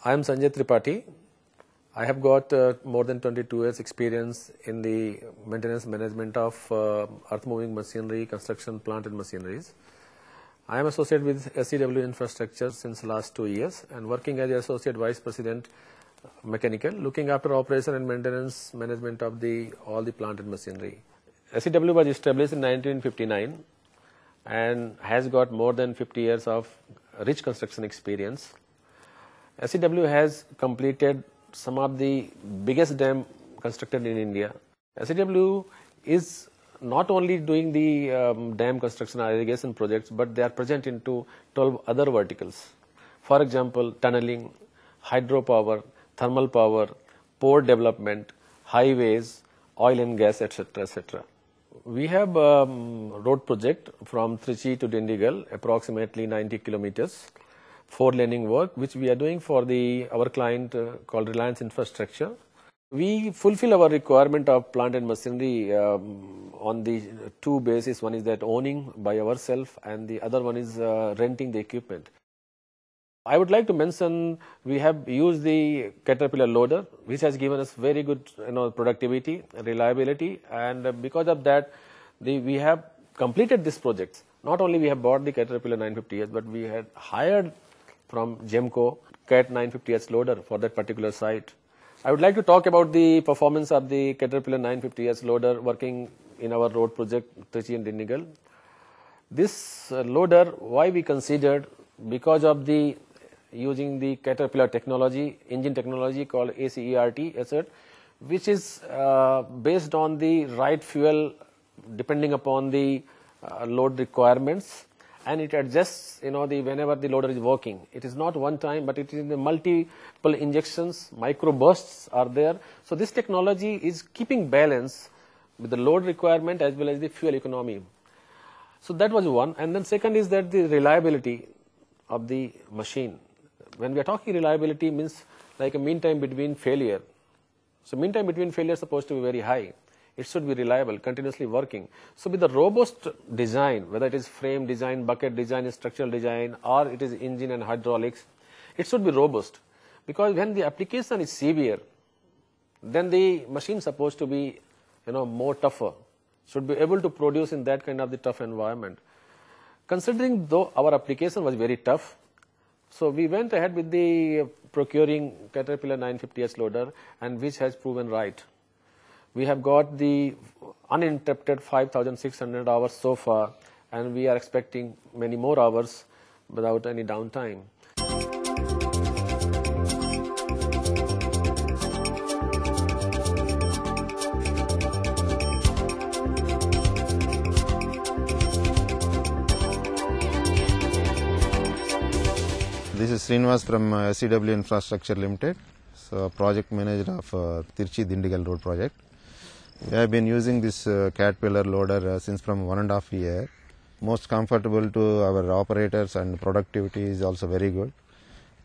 I am Sanjay Tripathi. I have got more than 22 years experience in the maintenance management of earth moving machinery, construction plant and machineries. I am associated with SEW Infrastructure since last 2 years and working as Associate Vice President Mechanical, looking after operation and maintenance management of all the plant and machinery. SEW was established in 1959 and has got more than 50 years of rich construction experience. SEW has completed some of the biggest dam constructed in India. SEW is not only doing the dam construction or irrigation projects, but they are present into 12 other verticals. For example, tunneling, hydropower, thermal power, port development, highways, oil and gas, etc., etc. We have road project from Trichy to Dindigul, approximately 90 kilometers. 4-laning work which we are doing for our client called Reliance Infrastructure. We fulfill our requirement of plant and machinery on the two bases. One is that owning by ourselves and the other one is renting the equipment. I would like to mention we have used the Caterpillar loader which has given us very good productivity, reliability, and because of that we have completed this project. Not only we have bought the Caterpillar 950S, but we had hired from Gemco CAT 950S loader for that particular site. I would like to talk about the performance of the Caterpillar 950S loader working in our road project Trichy and Dindigul. This loader, why we considered, because of using the Caterpillar technology, engine technology called ACERT, which is based on the right fuel depending upon the load requirements. And it adjusts, whenever the loader is working. It is not one time, but it is in the multiple injections, micro bursts are there. So this technology is keeping balance with the load requirement as well as the fuel economy. So that was one. And then second is that the reliability of the machine. When we are talking reliability means like a mean time between failure. So mean time between failure is supposed to be very high. It should be reliable, continuously working. So with the robust design, whether it is frame design, bucket design, structural design, or it is engine and hydraulics, it should be robust. Because when the application is severe, then the machine is supposed to be more tougher, should be able to produce in that kind of the tough environment. Considering though our application was very tough, so we went ahead with the procuring Caterpillar 950S loader, and which has proven right. We have got the uninterrupted 5,600 hours so far, and we are expecting many more hours without any downtime. This is Srinivas from SEW Infrastructure Limited, so project manager of Trichy Dindigul road project. We have been using this Caterpillar loader since from 1.5 years. Most comfortable to our operators, and productivity is also very good.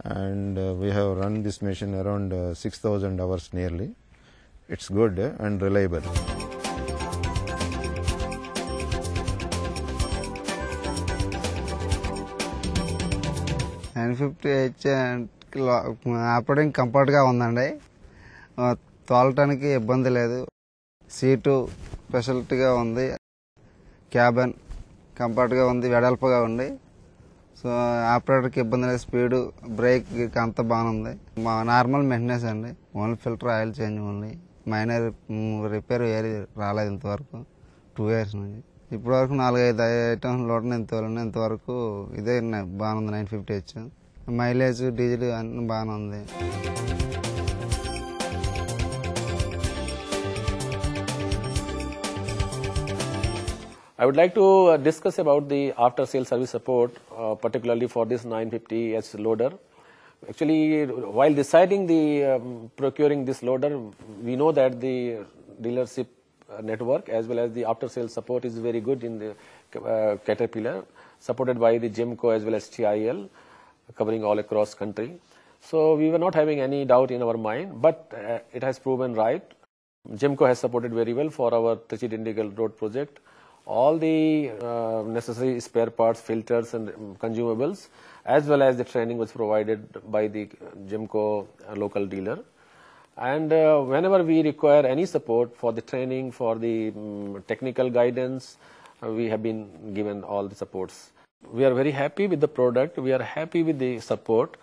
And we have run this machine around 6,000 hours nearly. It's good and reliable. Operating కంఫర్ట్గా ఉందండి, తోలటానికి ఇబ్బంది లేదు, seat స్పెషాలిటీగా ఉంది, cabin కంఫర్ట్గా ఉంది, వెడల్పుగా ఉంది. So ఆపరేటర్కి ఇబ్బంది లేదు, స్పీడు బ్రేక్ అంతా బాగుంది. నార్మల్ మెయింటెనెన్స్ అండి, only filter oil change only, minor repair ఏది రాలేదు ఇంతవరకు 2 years నుంచి. ఇప్పటివరకు 4-5 ఐటమ్స్ లోడ్ ఇంతవరకు ఇదే బాగుంది. 950H మైలేజ్ డీజిల్ అన్నీ బాగానే ఉంది. I would like to discuss about the after sale service support, particularly for this 950S loader. Actually, while deciding the procuring this loader, we know that the dealership network as well as the after sale support is very good in the Caterpillar, supported by the Gemco as well as TIL, covering all across country. So we were not having any doubt in our mind, but it has proven right. Gemco has supported very well for our Trichy Dindigul road project. all the necessary spare parts, filters and consumables, as well as the training was provided by the Gemco local dealer. And whenever we require any support for the training, for the technical guidance, we have been given all the supports. We are very happy with the product. We are happy with the support.